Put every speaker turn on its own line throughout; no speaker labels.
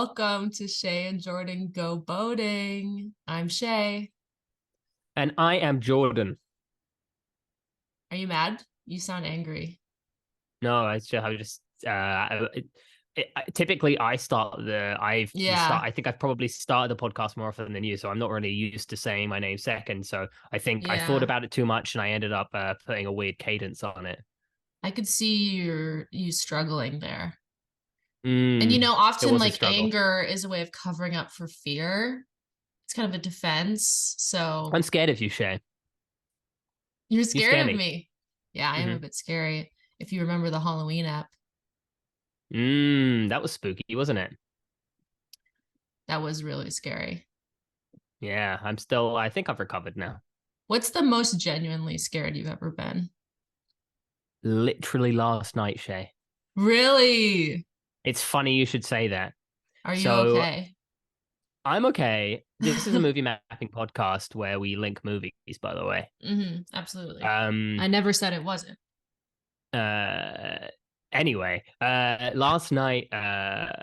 welcome to Shay and Jordan Go Boating. I'm Shay.
And I am Jordan.
Are you mad? You sound angry.
No, I just typically I start the
Yeah,
I think I've probably started the podcast more often than you, so I'm not really used to saying my name second. So I think I thought
yeah.
about it too much and I ended up putting a weird cadence on it.
I could see you struggling there. And
Mm, it
often
was a
like
struggle.
anger is a way of covering up for fear. It's kind of a defense. So
I'm scared of you, Shay.
you're
You scare
scared of
me.
me. Yeah, I am a
hmm
bit scary. If you remember the Halloween app,
That was spooky, wasn't it?
that was really scary.
Yeah, I think I've recovered now.
What's the most genuinely scared you've ever been?
Literally last night, Shay.
Really?
It's funny you should say that.
Are you
So
okay?
I'm okay. This is a movie mapping podcast where we link movies, by the way.
Absolutely. I
Um,
never said it wasn't.
uh, anyway, last night, I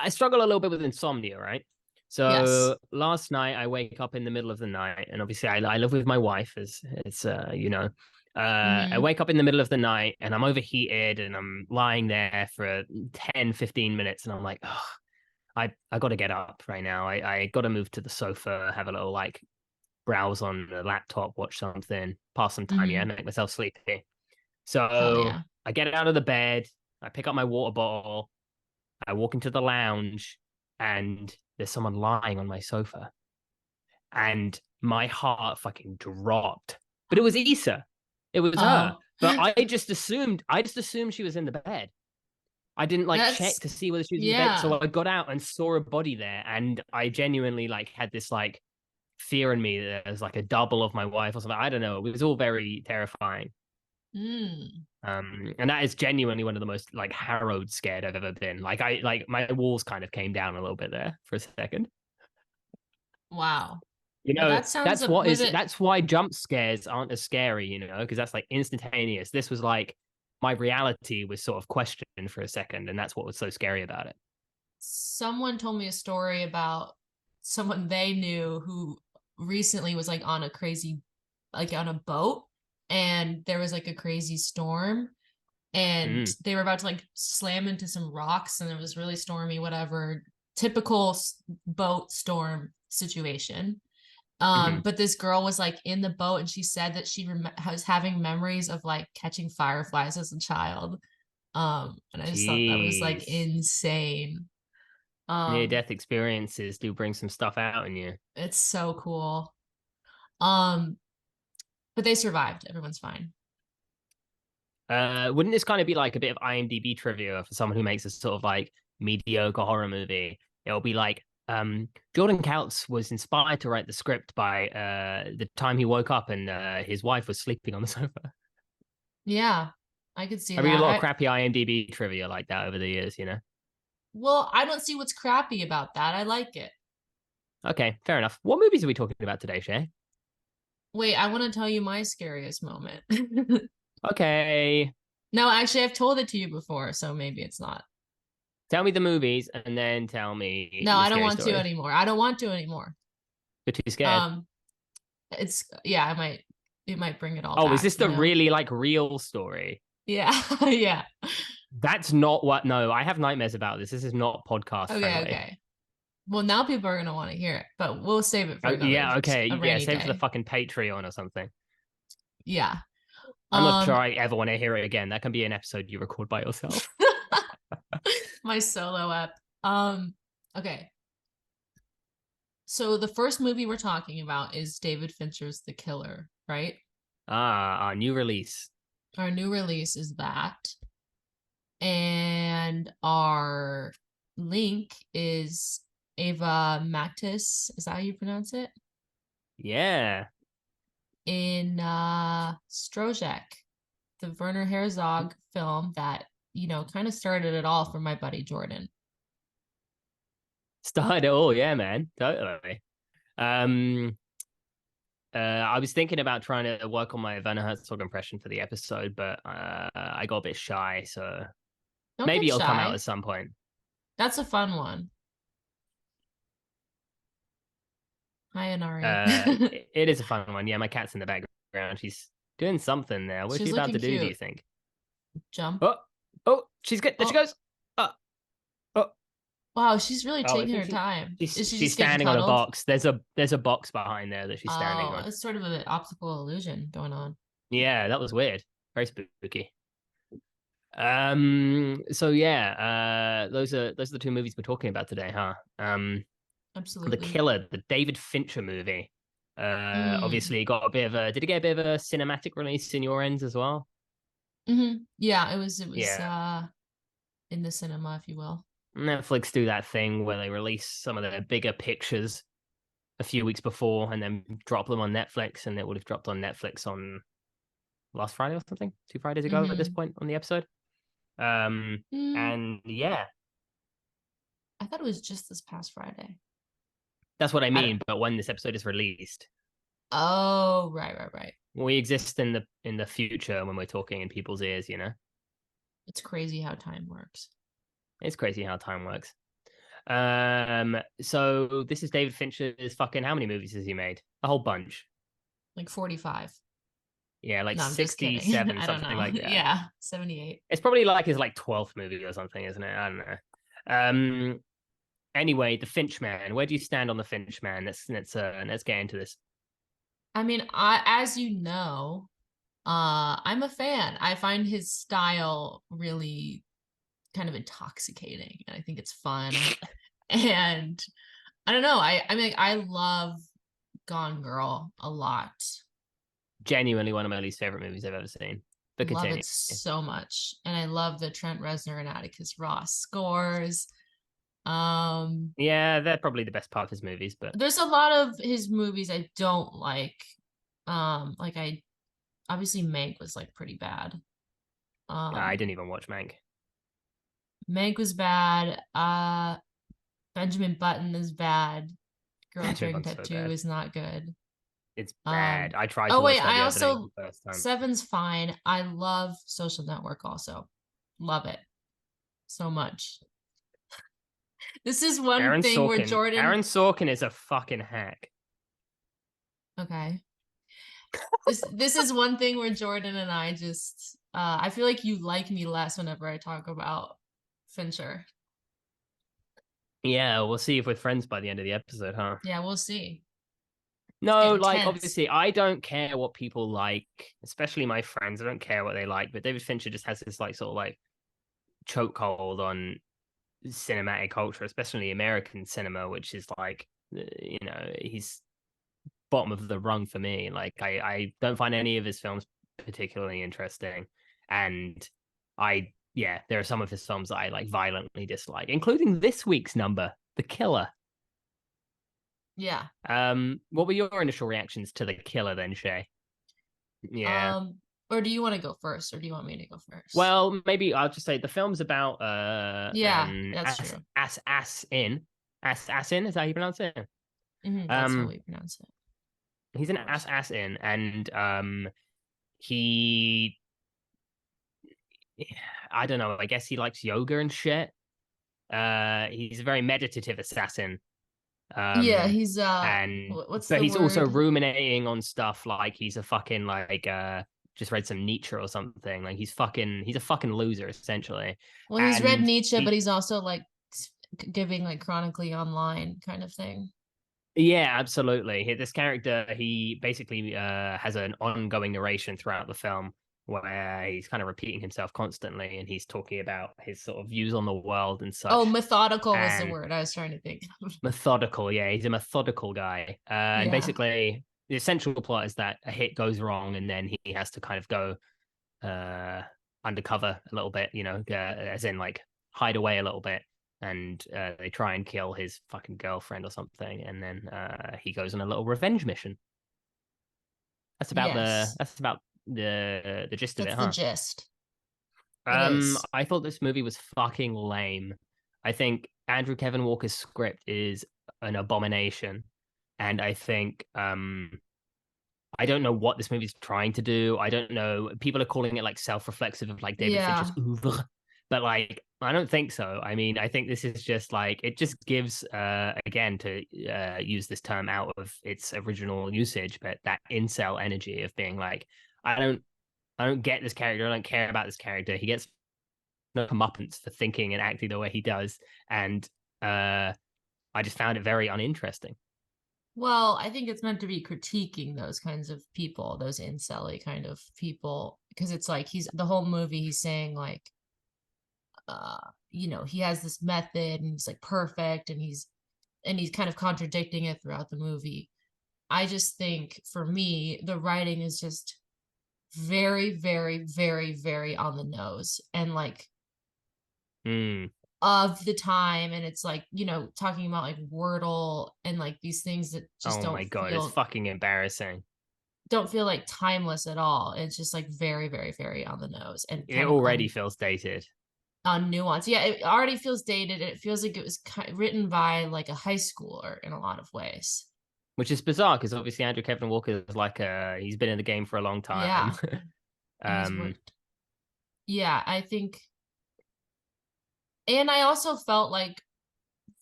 struggle a little bit with insomnia, right?
Yes.
So last night I wake up in the middle of the night, and obviously I live with my wife, as it's I
hmm
wake up in the middle of the night and I'm overheated and I'm lying there for 10, 15 minutes, and I'm like, oh, I got to get up right now. I got to move to the sofa, have a little like browse on the laptop, watch something, pass some time, yeah,
hmm
make myself sleepy.
Hell
So
yeah.
I get out of the bed, I pick up my water bottle, I walk into the lounge, and there's someone lying on my sofa. And my heart fucking dropped. But it was Issa. It was her.
Oh,
But I just assumed she was in the bed. I didn't like check
that's
to see whether she was in the bed.
yeah.
So I got out and saw a body there. And I genuinely like had this like fear in me that there's like a double of my wife or something. I don't know. It was all very terrifying.
Mm,
And that is genuinely one of the most like harrowed scared I've ever been. Like my walls kind of came down a little bit there for a second.
wow.
You
Well,
know,
that sounds was it
that's why jump scares aren't as scary, you know, because that's like instantaneous. This was like my reality was sort of questioned for a second, and that's what was so scary about it.
someone told me a story about someone they knew who recently was like on a crazy like on a boat and there was like a crazy storm and
Mm,
they were about to like slam into some rocks and it was really stormy whatever typical boat storm situation.
hmm
But this girl was like in the boat and she said that she was having memories of like catching fireflies as a child. And I just thought that was like
Jeez.
insane.
Near
um
death experiences do bring some stuff out in you.
it's so cool. um but they survived, everyone's fine.
Wouldn't this kind of be like a bit of IMDb trivia for someone who makes a sort of like mediocre horror movie? It'll be like, Jordan Couts was inspired to write the script by the time he woke up and his wife was sleeping on the sofa.
Yeah, I could see
I read a
that.
lot of
I
crappy IMDb trivia like that over the years, you know?
Well, I don't see what's crappy about that. I like it.
Okay, fair enough. What movies are we talking about today, Shay?
Wait, I want to tell you my scariest moment.
Okay,
No, actually, I've told it to you before, so maybe it's not.
tell me the movies and then tell me
No,
your
I don't
scary
want to
stories.
anymore. I don't want to anymore.
You're too scared.
Um, it's yeah, it might bring it all
Oh, is
back,
this the really like real story?
Yeah, yeah.
That's not what. No, I have nightmares about this. This is not podcast
Okay,
friendly.
okay. Well, now people are gonna want to hear it, but we'll save it for
Oh,
another
yeah, okay,
a
yeah.
rainy
Save for the
day.
fucking Patreon or something.
Yeah.
I'm not sure
Um,
I ever want to hear it again. That can be an episode you record by yourself.
my solo app. Okay. So the first movie we're talking about is David Fincher's The Killer, right?
Our new release.
Our new release is that. And our link is Ava Matis. Is that how you pronounce it?
Yeah.
In Stroszek, the Werner Herzog film that, kind of started it all for my buddy Jordan.
Started it all, yeah, man. Totally. Um, I was thinking about trying to work on my Werner Herzog impression for the episode, but I got a bit shy, so
Don't
maybe
get
it'll come out
shy.
at some point.
That's a fun one. Hi, Inari.
It is a fun one. Yeah, my cat's in the background. She's doing something there. What's she
She's
about
looking
to do, do you
cute.
think?
Jump.
Oh, oh, she's good. There she
Oh,
goes. Oh, oh,
wow, she's really
oh, I
taking
think
her time. Is she
she's
just getting
standing on a
cuddled?
box. There's a box behind there that she's standing
Oh,
on.
it's sort of an optical illusion going on.
Yeah, that was weird. Very spooky. So yeah, those are the two movies we're talking about today, huh? The
Absolutely.
Killer, the David Fincher movie.
Mm.
Obviously got a bit of a did it get a bit of a cinematic release in your ends as well?
Yeah, it was
Yeah.
in the cinema, if you will.
Netflix do that thing where they release some of their bigger pictures a few weeks before and then drop them on Netflix, and it would have dropped on Netflix on last Friday or something, 2 Fridays ago at this
Mm-hmm.
point on the episode.
Mm,
And yeah,
I thought it was just this past Friday.
that's what I
I don't,
mean. But when this episode is released,
oh, right, right, right.
we exist in the future when we're talking in people's ears. You know,
It's crazy how time works.
it's crazy how time works. So this is David Fincher's fucking how many movies has he made? A whole bunch.
Like 45.
Yeah, like
No, I'm just kidding.
67,
I don't
something
know.
like that.
Yeah, 78.
It's probably like his like 12th movie or something, isn't it? I don't know. Um anyway, the Finch Man. Where do you stand on the Finch Man? Let's get into this.
I mean, as you know, I'm a fan. I find his style really kind of intoxicating, and I think it's fun. And I don't know. I mean, like, I love Gone Girl a lot.
Genuinely one of my least favorite movies I've ever seen. But
Love
continue.
it so much, and I love the Trent Reznor and Atticus Ross scores. Um,
Yeah, they're probably the best part of his movies, but
there's a lot of his movies I don't like. I obviously Meg was like pretty bad.
I
Um,
didn't even watch Mank.
Meg was bad. Benjamin Button is bad. Girl with
Benjamin
Dragon
Butt's so
Tattoo
bad.
is not good.
It's bad.
Um,
I tried
oh
to
wait,
watch that
I
the other day for
also
the first time.
Seven's fine. I love Social Network also. Love it so much. This is one
Aaron
thing where
Sorkin.
Jordan,
Aaron Sorkin is a fucking hack.
okay. This is one thing where Jordan and I just I feel like you like me less whenever I talk about Fincher.
Yeah, we'll see if we're friends by the end of the episode, huh?
Yeah, we'll see. It's
No,
getting
like
tense.
obviously I don't care what people like, especially my friends. I don't care what they like, but David Fincher just has this like sort of like chokehold on cinematic culture, especially American cinema, which is like he's bottom of the rung for me. Like I don't find any of his films particularly interesting. And I yeah, there are some of his films that I like violently dislike, including this week's number, The Killer.
Yeah.
What were your initial reactions to The Killer then, Shay? Yeah.
Um, or do you want to go first, or do you want me to go first?
Well, maybe I'll just say the film's about
Yeah,
an
that's true.
ass in, is that how you pronounce it?
That's how
Um
we pronounce it,
he's
of
an
course.
ass in, and he I don't know, I guess he likes yoga and shit. He's a very meditative assassin.
Yeah,
Um
he's
and
what's
but
the
he's also
word?
ruminating on stuff like he's a fucking like just read some Nietzsche or something. Like he's a fucking loser essentially.
Well, he's read
And
Nietzsche, but
he
he's also like giving like chronically online kind of thing.
yeah, absolutely. This character, he basically has an ongoing narration throughout the film where he's kind of repeating himself constantly, and he's talking about his sort of views on the world and
Oh,
such.
methodical was the
And
word I was trying to think of.
methodical, yeah, he's a methodical guy. And
Yeah.
basically, the essential plot is that a hit goes wrong, and then he has to kind of go uh, undercover a little bit, as in like hide away a little bit, and they try and kill his fucking girlfriend or something, and then he goes on a little revenge mission.
Yes.
That's about the gist of it,
That's the
huh?
gist. It is.
I thought this movie was fucking lame. I think Andrew Kevin Walker's script is an abomination, and I think I don't know what this movie's trying to do. I don't know. People are calling it like self-reflexive of like David Fincher's
Yeah.
oeuvre, but like I don't think so. I mean, I think this is just like it just gives again to use this term out of its original usage, but that incel energy of being like, I don't I don't get this character, I don't care about this character. He gets no comeuppance for thinking and acting the way he does. And I just found it very uninteresting.
Well, I think it's meant to be critiquing those kinds of people, those incel kind of people, because it's like he's the whole movie he's saying like he has this method and he's like perfect and he's kind of contradicting it throughout the movie. I just think for me, the writing is just very, very, very, very on the nose and like
Mm.
of the time. And it's like, talking about like Wordle and like these things that just
Oh my god, it's fucking embarrassing.
don't feel like timeless at all. It's just like very, very, very on the nose and
It
kind of
already feels dated.
on nuance. Yeah, it already feels dated. It feels like it was written by like a high schooler in a lot of ways.
Which is bizarre because obviously Andrew Kevin Walker is like he's been in the game for a long time.
Yeah, he's
um
worked. Yeah, I think, and I also felt like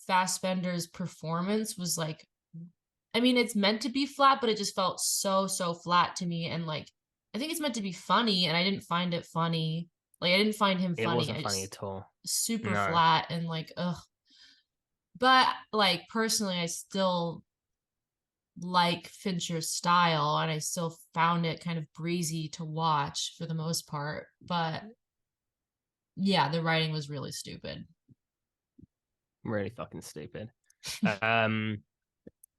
Fassbender's performance was like, I mean, it's meant to be flat, but it just felt so flat to me. And like, I think it's meant to be funny, and I didn't find it funny. Like, I didn't find him
it
funny.
wasn't
I
funny
just
at all.
super
No.
flat and like, ugh. But like personally, I still like Fincher's style, and I still found it kind of breezy to watch for the most part. But yeah, the writing was really stupid.
Really fucking stupid. Um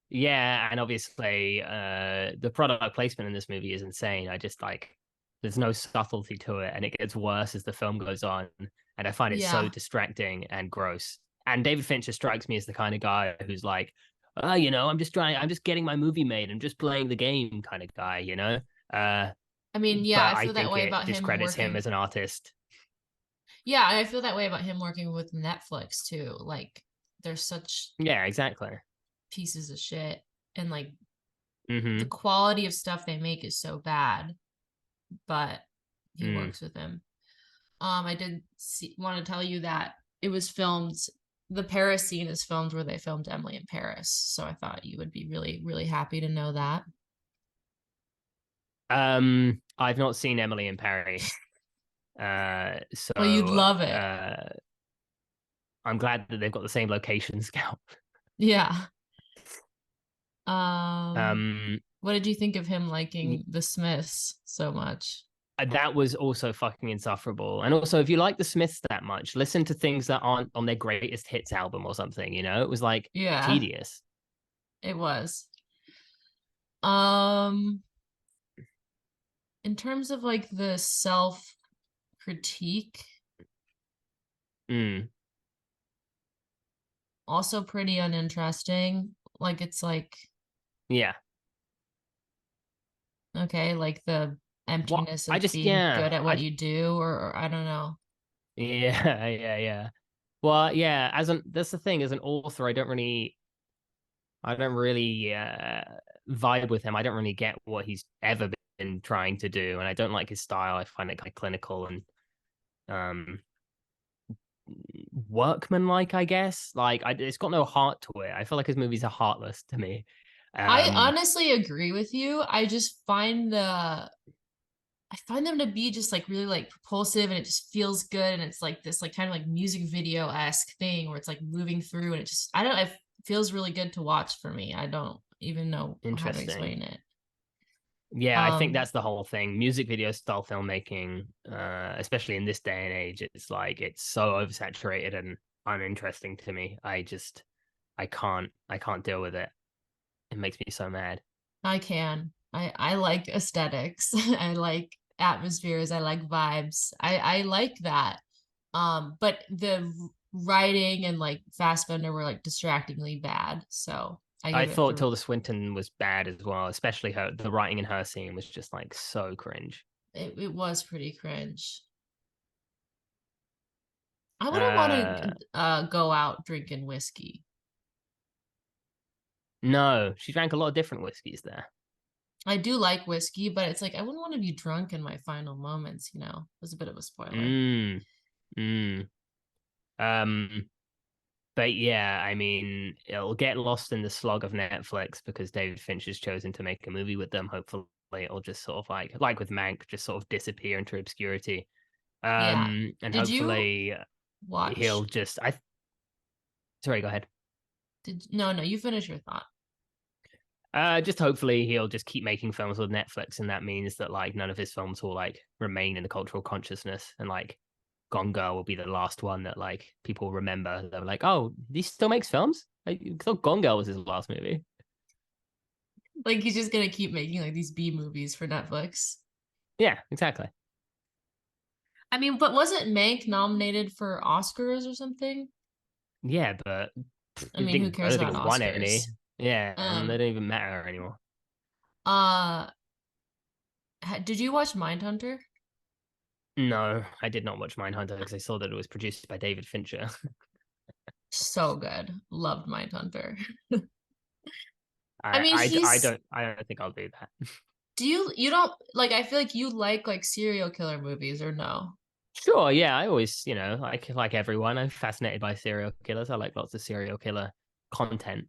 Yeah, and obviously, the product placement in this movie is insane. I just like there's no subtlety to it, and it gets worse as the film goes on. And I find it so
Yeah.
distracting and gross. And David Fincher strikes me as the kind of guy who's like, I'm just getting my movie made. I'm just playing the game kind of guy, you know? Uh,
I mean, yeah,
but
I
I
feel that
think
way
it
about him
discredits him
working.
as an artist.
Yeah, I feel that way about him working with Netflix too. Like, they're such
Yeah, exactly.
pieces of shit, and like the
Mm-hmm.
quality of stuff they make is so bad, but he
Mm.
works with him. I did want to tell you that it was filmed. The Paris scene is filmed where they filmed Emily in Paris. So I thought you would be really, really happy to know that.
I've not seen Emily in Paris.
Well, you'd
So
love it.
I'm glad that they've got the same location scout.
Yeah. Um,
Um,
what did you think of him liking the Smiths so much?
that was also fucking insufferable. And also, if you like the Smiths that much, listen to things that aren't on their greatest hits album or something. You know, it was like
Yeah,
tedious.
it was. Um, in terms of like the self critique,
Mm,
also pretty uninteresting. Like it's like
yeah.
okay, like the
What
emptiness
I
of
just
being
yeah
good at what
I
you do, or I don't know.
yeah yeah. Well, yeah. That's the thing. As an author, I don't really vibe with him. I don't really get what he's ever been trying to do, and I don't like his style. I find it kind of clinical and um workmanlike, I guess. It's got no heart to it. I feel like his movies are heartless to me.
I
Um,
honestly agree with you. I find them to be just like really like propulsive, and it just feels good, and it's like this like kind of like music video-esque thing where it's like moving through, and I don't it feels really good to watch for me. I don't even know how to
Interesting.
explain it.
Yeah, I think
Um
that's the whole thing. Music video style filmmaking, especially in this day and age, it's like it's so oversaturated and uninteresting to me. I can't deal with it. It makes me so mad.
I can. I like aesthetics. I like atmospheres. I like vibes. I like that. But the writing and like Fassbender were like distractingly bad. So I
I
give it
thought
three.
Tilda Swinton was bad as well, especially the writing in her scene was just like so cringe.
It was pretty cringe. I wouldn't want
Uh,
to go out drinking whiskey.
no, she drank a lot of different whiskeys there.
I do like whiskey, but it's like I wouldn't want to be drunk in my final moments, you know. It was a bit of a spoiler.
Mm, mm. Um, but yeah, I mean, it'll get lost in the slog of Netflix because David Finch has chosen to make a movie with them. Hopefully, it'll just sort of like with Mank, just sort of disappear into obscurity.
Yeah.
And
Did you
hopefully he'll
watch?
just I sorry, go ahead.
Did no, no, you finish your thought.
Just hopefully he'll just keep making films with Netflix, and that means that like none of his films will like remain in the cultural consciousness, and like Gone Girl will be the last one that like people remember. They're like, oh, he still makes films. I thought Gone Girl was his last movie.
Like he's just gonna keep making like these B movies for Netflix.
Yeah, exactly.
I mean, but wasn't Mank nominated for Oscars or something?
Yeah, but
I mean, who
I
cares
don't think
about
it won any.
Oscars?
Yeah, and they
Um,
don't even matter anymore.
uh, did you watch Mindhunter?
No, I did not watch Mindhunter because I saw that it was produced by David Fincher.
So good. Loved Mindhunter. I
I,
mean,
I,
he's
I don't think I'll do that.
do you don't like I feel like you like serial killer movies or no?
Sure, yeah, I always, like everyone, I'm fascinated by serial killers. I like lots of serial killer content.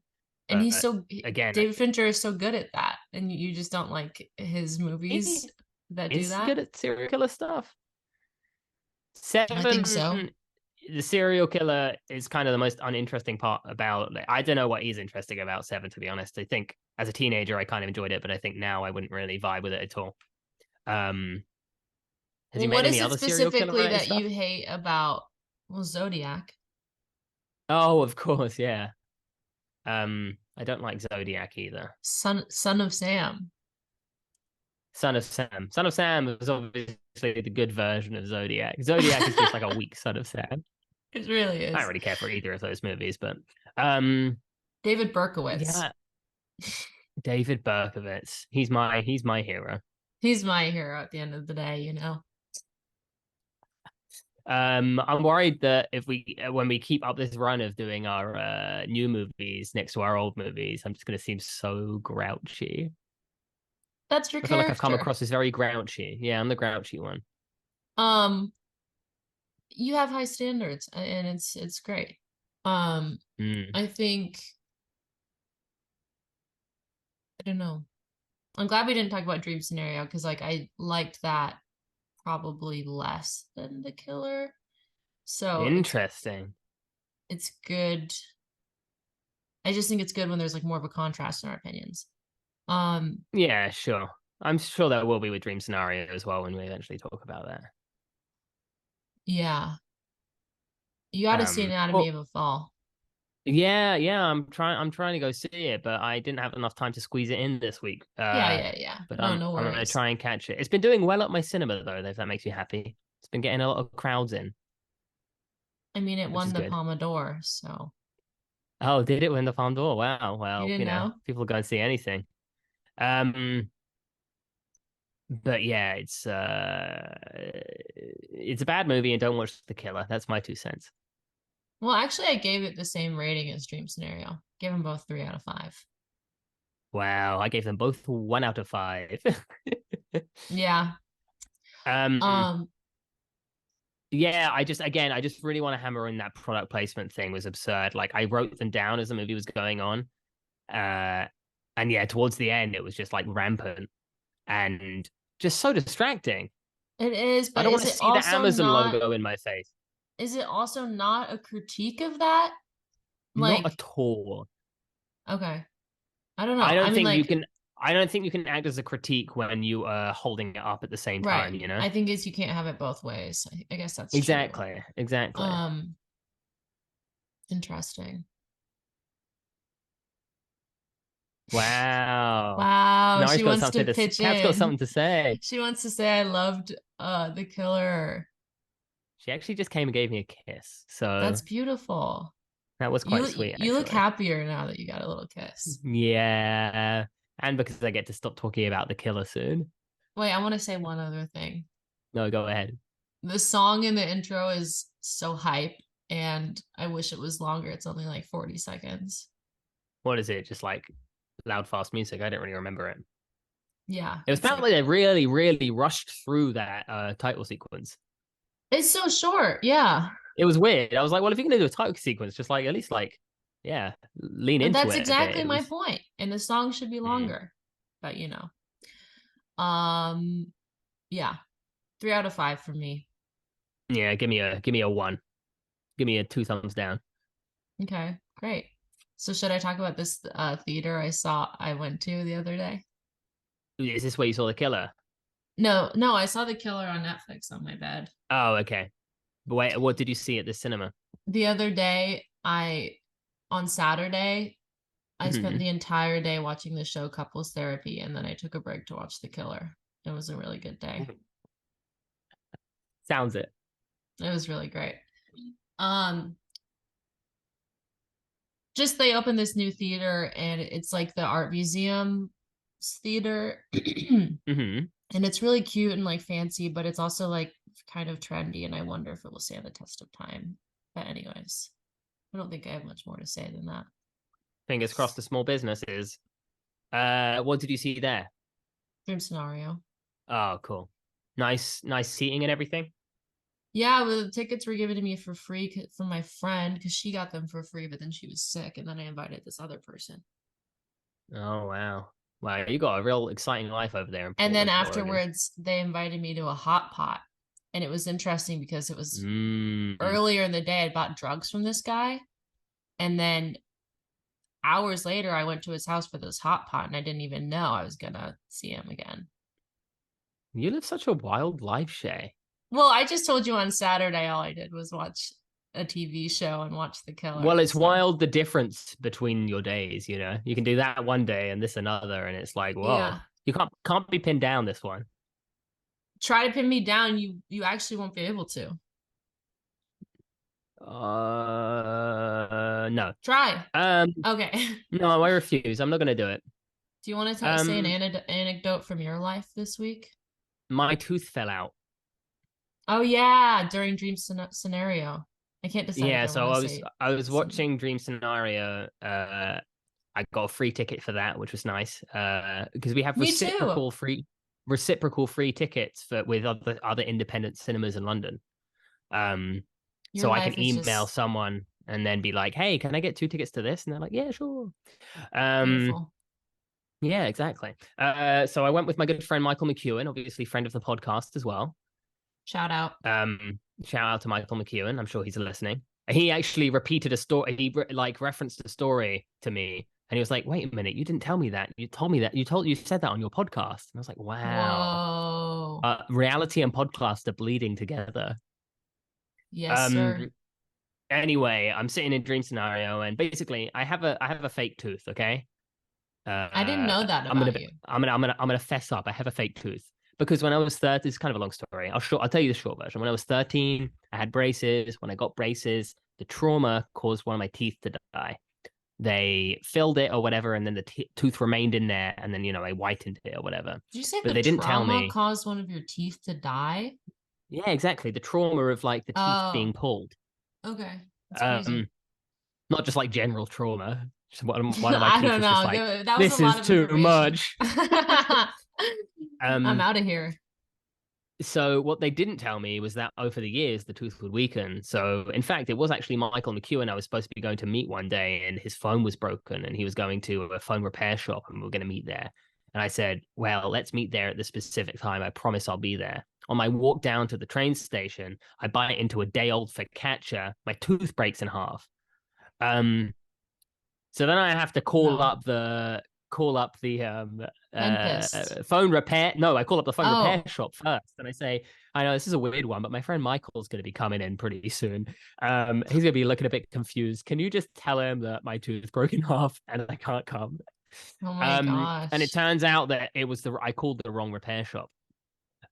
And he's
But
so
again,
David Fincher is so good at that, and you just don't like his movies
he
that do
is
that.
good at serial killer stuff.
I think so.
Seven, the serial killer is kind of the most uninteresting part about. Like, I don't know what he's interesting about Seven, to be honest. I think as a teenager, I kind of enjoyed it, but I think now I wouldn't really vibe with it at all. Um, has he
Well,
made
what is
any
it
other serial killer
specifically
related
that you
stuff?
hate about Zodiac?
Oh, of course, yeah. I don't like Zodiac either.
Son of Sam.
Son of Sam. Son of Sam was obviously the good version of Zodiac. Zodiac is just like a weak Son of Sam.
It really
I don't
is.
really care for either of those movies, but um,
David Berkowitz.
yeah, David Berkowitz. He's my hero.
He's my hero at the end of the day, you know.
I'm worried that if we when we keep up this run of doing our new movies next to our old movies, I'm just going to seem so grouchy.
That's your
I feel like I've come
character.
across as very grouchy. Yeah, I'm the grouchy one.
Um, you have high standards and it's great. Um,
Mm.
I think I don't know. I'm glad we didn't talk about Dream Scenario because like I liked that probably less than The Killer. So
Interesting.
it's good. I just think it's good when there's like more of a contrast in our opinions. Um,
Yeah, sure. I'm sure that will be with Dream Scenario as well when we eventually talk about that.
yeah. You got to see Anatomy
Well,
of a Fall.
yeah. I'm trying to go see it, but I didn't have enough time to squeeze it in this week.
Yeah, yeah, yeah.
But
No,
I'm
no
I'm gonna
worries.
try and catch it. It's been doing well at my cinema though, if that makes you happy. It's been getting a lot of crowds in,
I mean, it
which
won
is
the
good.
Palme d'Or, so
Oh, did it win the Palme d'Or? Wow.
you
Well,
didn't know?
people go and see anything. Um, but yeah, it's a bad movie and don't watch The Killer. That's my 2 cents.
Well, actually, I gave it the same rating as Dream Scenario. Gave them both 3 out of 5.
Wow, I gave them both 1 out of 5.
Yeah.
um,
Um,
yeah, I just really want to hammer in that product placement thing was absurd. Like I wrote them down as the movie was going on. Uh, and yeah, towards the end, it was just like rampant and just so distracting.
it is,
I
but
don't want to see the Amazon logo in my face.
is it also not a critique of that?
Not
Like,
at all.
okay. I don't
I
know. I
don't
mean,
think you
like,
can. I don't think you can act as a critique when you are holding it up at the same
right.
time. You know.
I think it's you can't have it both ways. I guess that's true.
Exactly. Exactly.
Um, Interesting.
Wow.
Wow,
Nari's
she
got
wants to
something to.
pitch
Cat's got
in.
something to say.
She wants to say I loved The Killer.
She actually just came and gave me a kiss.
That's
So
beautiful.
that was quite sweet,
You look
actually.
happier now that you got a little kiss.
Yeah. And because I get to stop talking about the killer soon.
Wait, I want to say one other thing.
No, go ahead.
The song in the intro is so hype, and I wish it was longer. It's only like 40 seconds.
What is it? Just like loud, fast music? I don't really remember it.
Yeah,
It was
it's
apparently
like
they really, really rushed through that title sequence.
it's so short. Yeah.
It was weird. I was like, well, if you're gonna do a title sequence, just like at least like, yeah, lean
But
into
that's
it a bit.
exactly
It
my
was,
point. And the song should be
mm.
longer. But you know. Um yeah. 3 out of 5 for me.
Yeah. Give me a one. Give me a two thumbs down.
Okay, great. So should I talk about this theater I went to the other day?
Is this where you saw the killer?
No, no, I saw The Killer on Netflix on my bed.
Oh, okay. But wait, what did you see at the cinema?
The other day, I on Saturday, I spent
Hmm.
the entire day watching the show Couples Therapy, and then I took a break to watch The Killer. It was a really good day.
Sounds it.
It was really great. Um, just they opened this new theater, and it's like the art museum theater.
Hmm.
And it's really cute and like fancy, but it's also like kind of trendy, and I wonder if it will stand the test of time. But anyways, I don't think I have much more to say than that.
Fingers crossed the small businesses. What did you see there?
Dream scenario.
Oh, cool. Nice seating and everything.
Yeah, well, the tickets were given to me for free from my friend because she got them for free, but then she was sick, and then I invited this other person.
Oh, wow. Wow, you got a real exciting life over there in
And then
Portland, Oregon.
afterwards, they invited me to a hot pot, and it was interesting because it was
Mm.
earlier in the day. I bought drugs from this guy, and then hours later, I went to his house for this hot pot, and I didn't even know I was gonna see him again.
You live such a wild life, Shay.
Well, I just told you on Saturday, all I did was watch a TV show and watch The
Well,
Killer.
it's
So,
wild the difference between your days, you know. You can do that one day and this another, and it's like, whoa,
yeah,
you can't be pinned down this one.
try to pin me down. You actually won't be able to.
No.
Try.
Um,
Okay.
no, I refuse. I'm not gonna do it.
Do you want to say an
Um,
anecdote from your life this week?
my tooth fell out.
Oh yeah, during dream scenario. I can't decide if
Yeah,
I want
so
to
I was
say
I was
scene.
watching Dream Scenario. I got a free ticket for that, which was nice. Because we have
Me too.
reciprocal free tickets for with other independent cinemas in London. Um,
Your
so I
life
can
is
email
just
someone and then be like, "Hey, can I get two tickets to this?" And they're like, "Yeah, sure." Um,
beautiful.
yeah, exactly. So I went with my good friend Michael McEwen, obviously friend of the podcast as well.
Shout out.
Shout out to Michael McEwen. I'm sure he's listening. He actually repeated a story. Like referenced a story to me, and he was like, "Wait a minute, you didn't tell me that. You told me that. You said that on your podcast." And I was like, "Wow,
Whoa.
reality and podcast are bleeding together."
Yes,
Um.
sir.
Anyway, I'm sitting in dream scenario, and basically, I have a fake tooth. Okay.
I didn't know that
I'm gonna
about you.
I'm gonna fess up. I have a fake tooth because when I was 30, it's kind of a long story. I'll tell you the short version. When I was 13, I had braces. When I got braces, the trauma caused one of my teeth to die. They filled it or whatever, and then the tooth remained in there, and then I whitened it or whatever.
Did you say
But
the
they didn't tell
trauma
me.
caused one of your teeth to die?
Yeah, exactly. The trauma of like the teeth
Oh,
being pulled.
okay. That's crazy.
Um, Not just like general trauma. Just one of my
I
teeth
don't
was just
know.
like,
That was a
this
lot
is
of
too
information.
much.
I'm
Um,
out of here.
So what they didn't tell me was that over the years the tooth would weaken. So in fact, it was actually Michael McEwen I was supposed to be going to meet one day, and his phone was broken, and he was going to a phone repair shop, and we were going to meet there. And I said, "Well, let's meet there at the specific time. I promise I'll be there." On my walk down to the train station, I bite into a day-old focaccia. My tooth breaks in half. Um, so then I have to
No.
call up the
Dentist.
phone repair. No, I call up the phone repair
Oh,
shop first, and I say, I know this is a weird one, but my friend Michael's going to be coming in pretty soon. He's going to be looking a bit confused. Can you just tell him that my tooth is broken off and I can't come?
oh my
And it
gosh.
turns out that I called the wrong repair shop.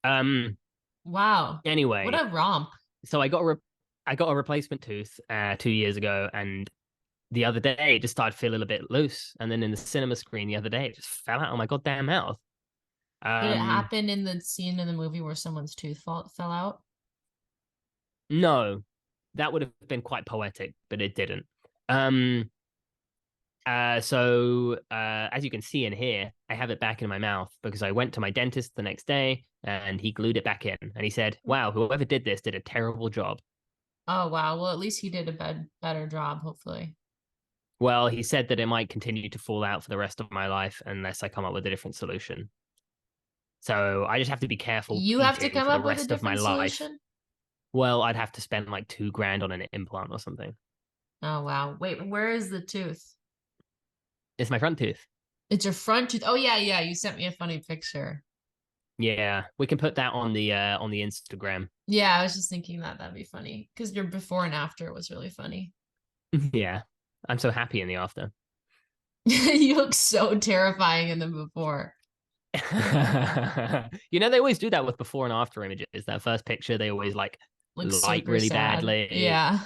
Um,
Wow. What
anyway,
a romp.
so I got a replacement tooth 2 years ago, and the other day it just started feeling a bit loose, and then in the cinema screen the other day it just fell out of my goddamn mouth.
Did it
Um,
happen in the scene in the movie where someone's tooth fell out?
no, that would have been quite poetic, but it didn't. Um, as you can see in here, I have it back in my mouth because I went to my dentist the next day and he glued it back in, and he said, "Wow, whoever did this did a terrible job."
Oh wow. Well, at least he did a better job, hopefully.
Well, he said that it might continue to fall out for the rest of my life unless I come up with a different solution. So I just have to be careful
You have to
eating
come
for the
up with a
rest of my
different
life.
solution?
Well, I'd have to spend like 2 grand on an implant or something.
Oh wow. Wait, where is the tooth?
It's my front tooth.
It's your front tooth. Oh yeah, yeah. You sent me a funny picture.
Yeah, we can put that on the Instagram.
Yeah, I was just thinking that that'd be funny because your before and after was really funny.
Yeah, I'm so happy in the after.
You look so terrifying in the before.
They always do that with before and after images. That first picture, they always like
Look
light
super
really
sad.
badly.
Yeah.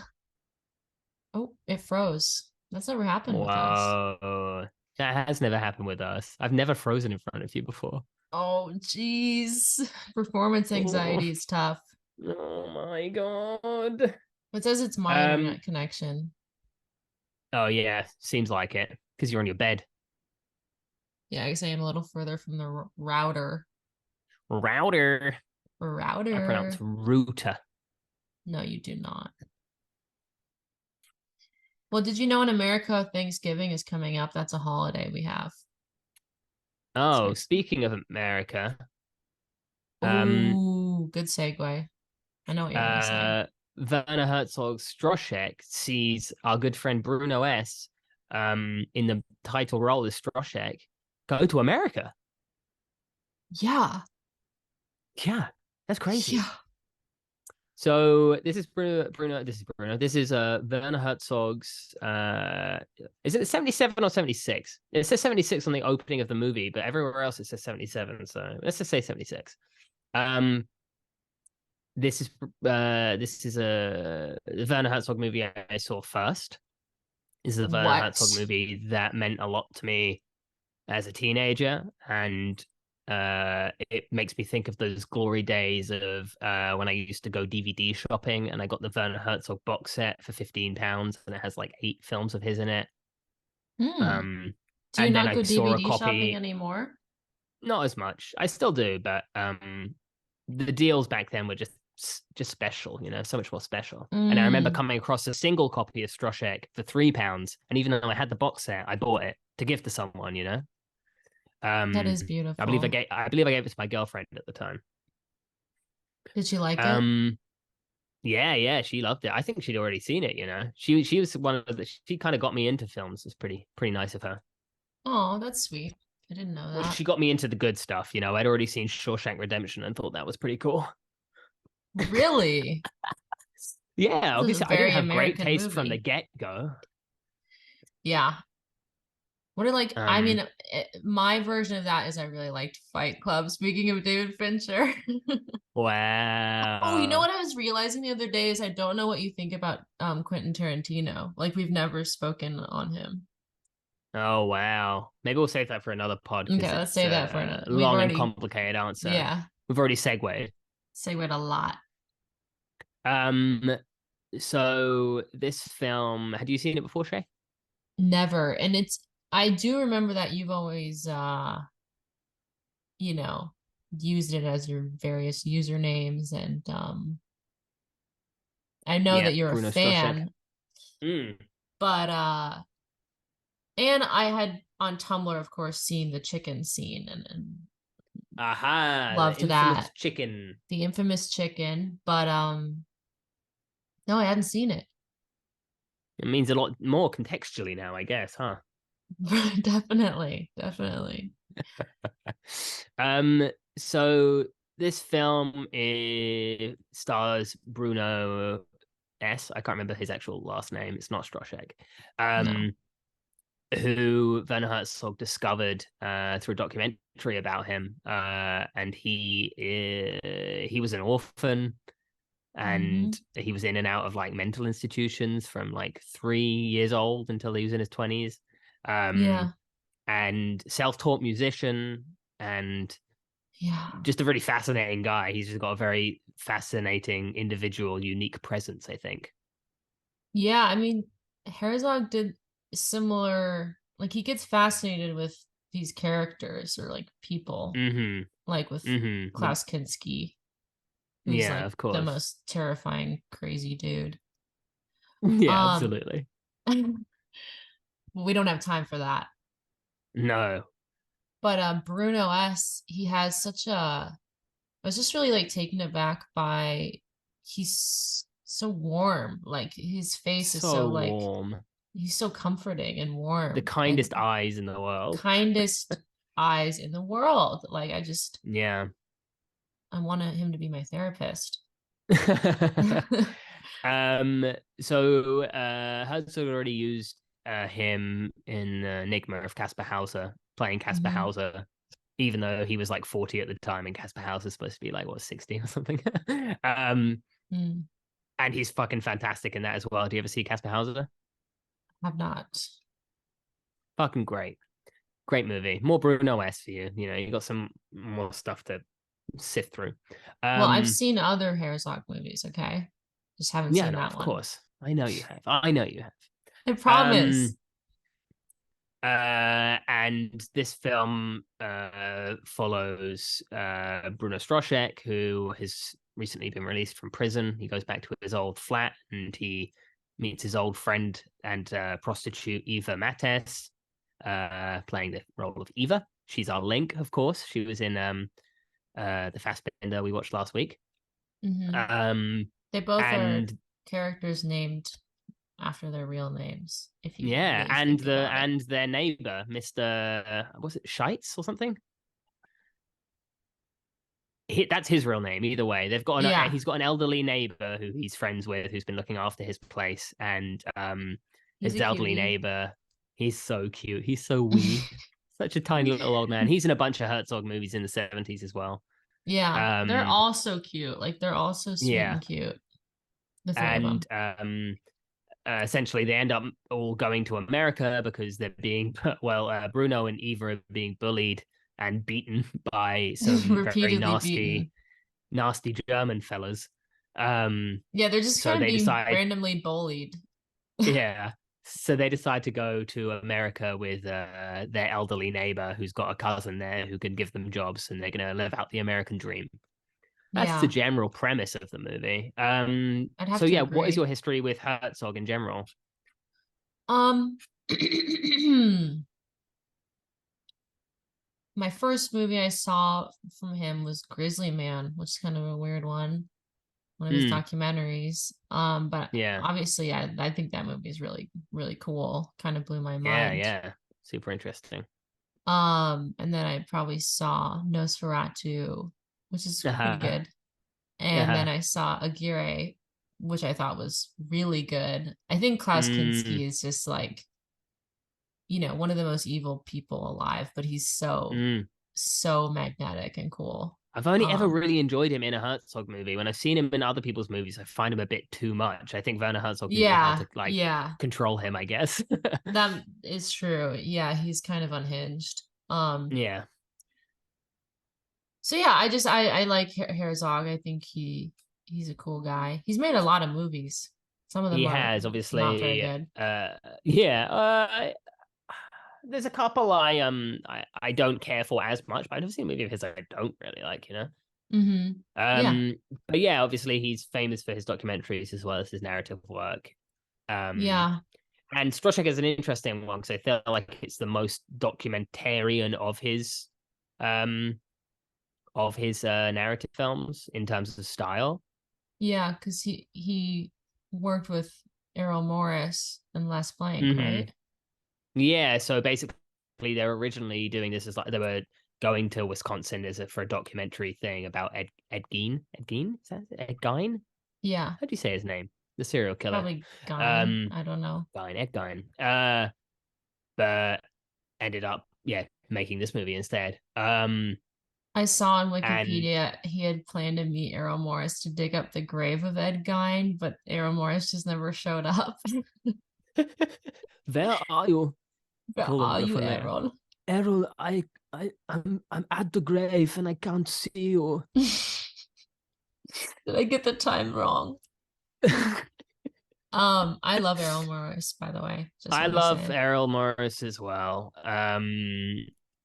Oh, it froze. That's never happened with us.
Whoa, that has never happened with us. I've never frozen in front of you before.
Oh, geez. Performance
Oh,
anxiety is tough.
oh my God.
It says it's my
Um.
internet connection.
Oh yeah, seems like it because you're on your bed.
Yeah, I guess I am a little further from the router.
Router. I pronounce
Router.
router.
No, you do not. Well, did you know in America Thanksgiving is coming up? That's a holiday we have. So
Oh,
excited.
speaking of America, um,
Oh, good segue. I know what you're gonna say.
uh, Werner Herzog's Stroszek sees our good friend Bruno S. In the title role as Stroszek go to America.
Yeah.
Yeah, that's crazy.
Yeah.
So this is Bruno. This is Bruno. This is Werner Herzog's. Is it 77 or 76? It says 76 on the opening of the movie, but everywhere else it says 77. So let's just say 76. Um, this is a Werner Herzog movie I saw first. This is a Werner Herzog
What?
movie that meant a lot to me as a teenager, and it makes me think of those glory days of when I used to go DVD shopping, and I got the Werner Herzog box set for £15, and it has like 8 films of his in it.
Hmm.
Um,
Do you
and then
not
I
go
saw a
DVD shopping
copy.
anymore?
Not as much. I still do, but the deals back then were just special, so much more special. And I remember
Mm,
coming across a single copy of Stroszek for £3, and even though I had the box set, I bought it to give to someone.
that
Um,
is beautiful.
I believe I gave it to my girlfriend at the time.
Did you like it?
Um, yeah, yeah, she loved it. I think she'd already seen it. She was one of the she kind of got me into films. It's pretty nice of her.
Oh, that's sweet. I didn't know
Well,
that.
she got me into the good stuff. I'd already seen Shawshank Redemption and thought that was pretty cool.
Really?
Yeah,
This is a
obviously I didn't
very
have great
American
taste from the
movie.
get-go.
Yeah. What are like, I
Um,
mean, my version of that is I really liked Fight Club. Speaking of David Fincher. Oh, you know
wow.
what I was realizing the other day is I don't know what you think about Quentin Tarantino. Like we've never spoken on him.
Oh wow. Maybe we'll save that for another pod
Okay,
because
let's
it's
say that for
a
another. We've
long and
already,
complicated answer.
yeah,
We've already segued.
segued a lot.
Um, so this film, had you seen it before, Shay?
Never. And it's I do remember that you've always you know, used it as your various usernames and I know
Yeah,
that you're a
Bruno Stroszek.
fan,
Mm.
but and I had on Tumblr of course seen the chicken scene and
Aha, the
loved
infamous
that.
chicken.
The infamous chicken, but no, I hadn't seen it.
It means a lot more contextually now, I guess, huh?
Definitely, definitely.
Um, so this film stars Bruno S. I can't remember his actual last name. It's not Stroszek.
No.
Um, who Werner Herzog discovered through a documentary about him, and he was an orphan,
Hmm.
and he was in and out of like mental institutions from like 3 years old until he was in his 20s. Um,
Yeah.
and self-taught musician and
Yeah.
just a really fascinating guy. He's just got a very fascinating individual, unique presence, I think.
Yeah, I mean, Herzog did similar, like he gets fascinated with these characters or like people,
Mm-hmm.
like with
Mm-hmm.
Klaus Kinski, who's
Yeah,
like
of
the
course.
most terrifying, crazy dude.
Yeah,
Um,
absolutely.
we don't have time for that.
No,
But Bruno S, he has such a I was just really like taken aback by he's so warm. Like his face is so
so
like
warm.
he's so comforting and
The
warm
kindest
and
eyes in the world.
kindest eyes in the world. Like
Yeah.
I wanted him to be my therapist.
Herzog already used him in Enigma of Caspar Hauser, playing Caspar
hmm
Hauser, even though he was like 40 at the time, and Caspar Hauser's supposed to be like what 60 or something. um,
Mm,
and he's fucking fantastic in that as well. Do you ever see Caspar Hauser?
have not.
Fucking great, great movie. More Bruno S for you. You know, you got some more stuff to sift through.
Well, I've
Um,
seen other Herzog movies, okay? Just haven't
yeah,
seen
no,
that
of
one.
course. I know you have. I know you have.
I promise.
Um, and this film follows Bruno Stroszek, who has recently been released from prison. He goes back to his old flat and he meets his old friend and prostitute Eva Mates, playing the role of Eva. She's our Link, of course. She was in the Fassbender we watched last week.
hmm
Um,
They both are
and
characters named after their real names, if you
yeah,
really think about it.
and their neighbor, Mr. Was it Scheitz or something? That's his real name. Either way,
Yeah,
he's got an elderly neighbor who he's friends with, who's been looking after his place, and
he's
his
a
elderly
cutie.
neighbor. He's so cute. He's so wee. Such a tiny little old man. He's in a bunch of Herzog movies in the 70s as well.
Yeah, they're
Um,
all so cute. Like they're all so sweet
yeah,
and cute. The three of
and
them.
essentially they end up all going to America because they're being well, Bruno and Eva are being bullied and beaten by some very
Repeatedly beaten.
nasty German fellas.
Yeah, they're just
So
kind of
they
being
decide,
randomly bullied.
yeah. So they decide to go to America with their elderly neighbor who's got a cousin there who can give them jobs, and they're gonna live out the American dream. That's the
Yeah,
general premise of the movie.
I'd have
So
to
yeah, what is
agree.
your history with Herzog in general?
Um, my first movie I saw from him was Grizzly Man, which is kind of a weird one of his
Hmm.
documentaries. But
Yeah.
obviously, I think that movie is really really cool. Kind of blew my
Yeah.
mind.
Yeah. Super interesting.
And then I probably saw Nosferatu, which is pretty
Uh-huh.
good. And then
Uh-huh.
I saw Aguirre, which I thought was really good. I think Klaus
Mm,
Kinski is just like, one of the most evil people alive, but he's
mm.
so magnetic and cool.
I've only ever
Um,
really enjoyed him in a Herzog movie. When I've seen him in other people's movies, I find him a bit too much. I think Werner Herzog knew how
yeah,
to like
yeah,
control him, I guess.
that is true. Yeah, he's kind of unhinged.
Yeah,
So yeah, I like Herzog. I think he's a cool guy. He's made a lot of movies. Some of them
he
are
has
not very
obviously.
good.
Yeah. There's a couple I don't care for as much, but I've never seen a movie of his I don't really like. You know.
Mm-hmm. Yeah.
Um, but yeah, obviously he's famous for his documentaries as well as his narrative work. Um,
Yeah.
and Stroszek is an interesting one because I feel like it's the most documentarian um of his narrative films in terms of style.
Yeah, because he worked with Errol Morris and Les Blank,
Hmm.
right?
Yeah, so basically they're originally doing this as like they were going to Wisconsin for a documentary thing about Ed Gein. Ed Gein? Is that Ed Gein?
Yeah.
How do you say his name? The serial killer.
Probably Gine.
Um
I don't know.
Gein, Ed Gein. But ended up, yeah, making this movie instead.
I saw on
And
Wikipedia he had planned to meet Errol Morris to dig up the grave of Ed Gein, but Errol Morris just never showed up.
where are you?
Where
Call him
are you,
from there.
Errol?
Errol, I'm at the grave and I can't see you.
Did I get the time wrong? I love Errol Morris, by the way. Just
I
want to
love
say.
Errol Morris as well.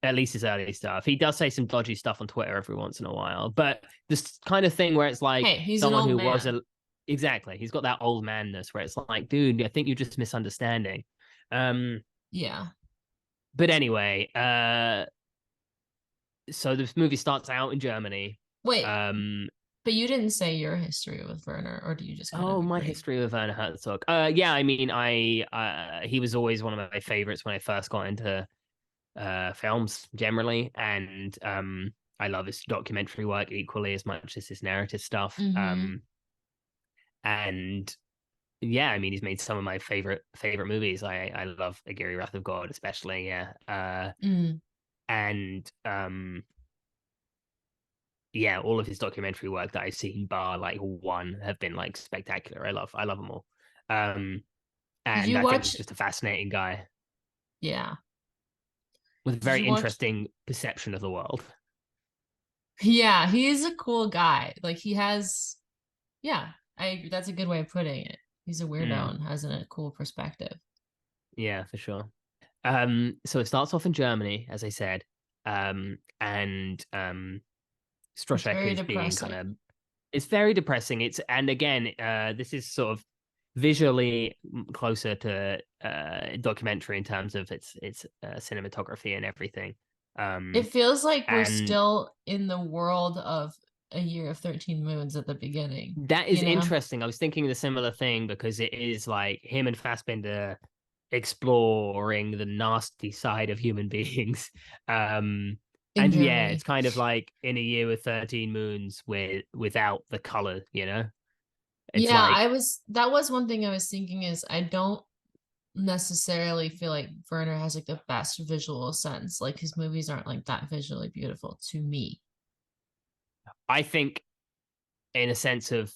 At least his early stuff. He does say some dodgy stuff on Twitter every once in a while, but this kind of thing where it's like
Hey, he's an
someone
old
who was a
man.
exactly. He's got that old manness where it's like, dude, I think you're just misunderstanding. Um,
Yeah.
but anyway, so this movie starts out in Germany.
Wait,
Um,
but you didn't say your history with Werner, or do you just kind of
oh, my
agree?
history with Werner Herzog. Yeah, I mean, I he was always one of my favorites when I first got into films generally, and I love his documentary work equally as much as his narrative stuff.
Mm-hmm.
And yeah, I mean, he's made some of my favorite movies. I love Aguirre Wrath of God, especially. Yeah,
Mm.
and yeah, all of his documentary work that I've seen, bar like one, have been like spectacular. I love them all. Um,
Did
and
you
I think
watch?
he's just a fascinating guy
Yeah.
with a
Did
very
you watch?
interesting perception of the world.
Yeah, he is a cool guy. Like he has, yeah, I agree. That's a good way of putting it. He's a weirdo
Mm,
and has a cool perspective.
yeah, for sure. So it starts off in Germany, as I said, and
It's
Stroszek
very
is being kind
depressing.
of, it's very depressing. It's, and again, this is sort of visually closer to documentary in terms of its cinematography and everything.
It
Um,
feels like we're
and
still in the world of A Year of 13 Moons at the beginning,
that is
you know?
interesting. I was thinking the similar thing because it is like him and Fassbinder exploring the nasty side of human beings. Um,
In
and yeah,
Germany.
it's kind of like in a year with 13 moons without the color, It's
Yeah,
like
that was one thing I was thinking is I don't necessarily feel like Werner has like the best visual sense. Like his movies aren't like that visually beautiful to me.
I think in a sense of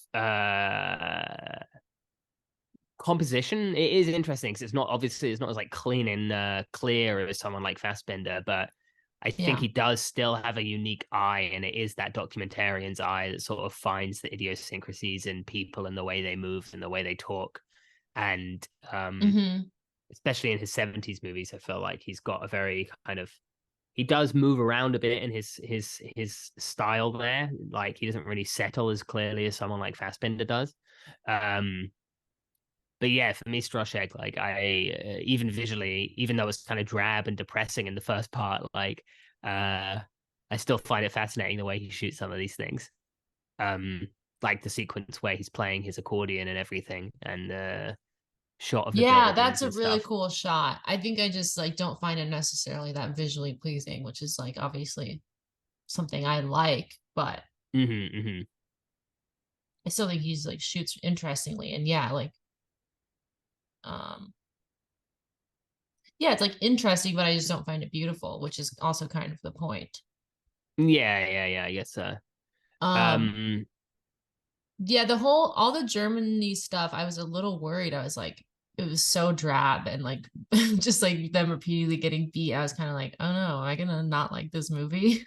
composition, it is interesting because it's not, obviously it's not as like clean and clear as someone like Fassbinder, but I think
Yeah.
he does still have a unique eye, and it is that documentarian's eye that sort of finds the idiosyncrasies in people and the way they move and the way they talk. And
Hmm.
especially in his 70s movies, I feel like he's got a very kind of, he does move around a bit in his style there. Like he doesn't really settle as clearly as someone like Fassbinder does. Um, but yeah, for me, Stroszek, like even visually, even though it's kind of drab and depressing in the first part, like uh, I still find it fascinating the way he shoots some of these things. Um, like the sequence where he's playing his accordion and everything, and the shot of the
Yeah, that's
buildings
a
and
really
stuff.
cool shot. I think I just like don't find it necessarily that visually pleasing, which is like obviously something I like, but
Hmm.
I still think he's like shoots interestingly. And yeah, like um yeah, it's like interesting, but I just don't find it beautiful, which is also kind of the point.
Yeah. I guess so.
Um
Um,
yeah, all the Germany stuff, I was a little worried. I was like, it was so drab and like just like them repeatedly getting beat. I was kind of like, oh no, am I gonna not like this movie?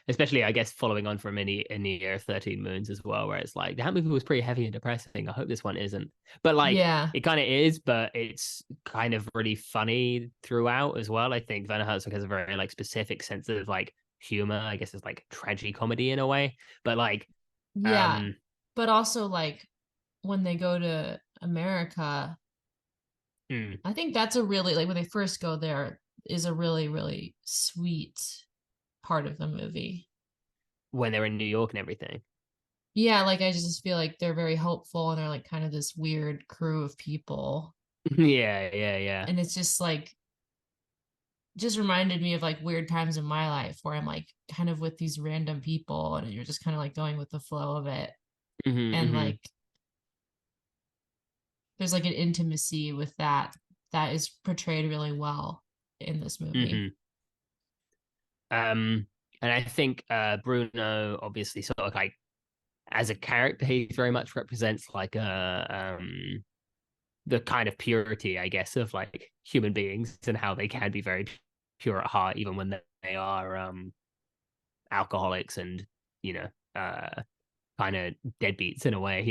especially I guess following on from in the year 13 moons as well, where it's like that movie was pretty heavy and depressing. I hope this one isn't, but like
Yeah.
it kind of is, but it's kind of really funny throughout as well. I think Werner Herzog has a very like specific sense of like humor. I guess it's like tragedy comedy in a way, but like
Yeah.
um
But also like when they go to America,
mm,
I think that's a really like when they first go there is a really, really sweet part of the movie.
when they're in New York and everything.
Yeah, like I just feel like they're very hopeful and they're like kind of this weird crew of people.
Yeah.
And it's just reminded me of like weird times in my life where I'm like kind of with these random people and you're just kind of like going with the flow of it. And
Hmm.
like there's like an intimacy with that is portrayed really well in this movie.
Hmm. Um, and I think Bruno obviously sort of like as a character, he very much represents like the kind of purity, I guess, of like human beings and how they can be very pure at heart, even when they are alcoholics and you know uh kind of deadbeats in a way,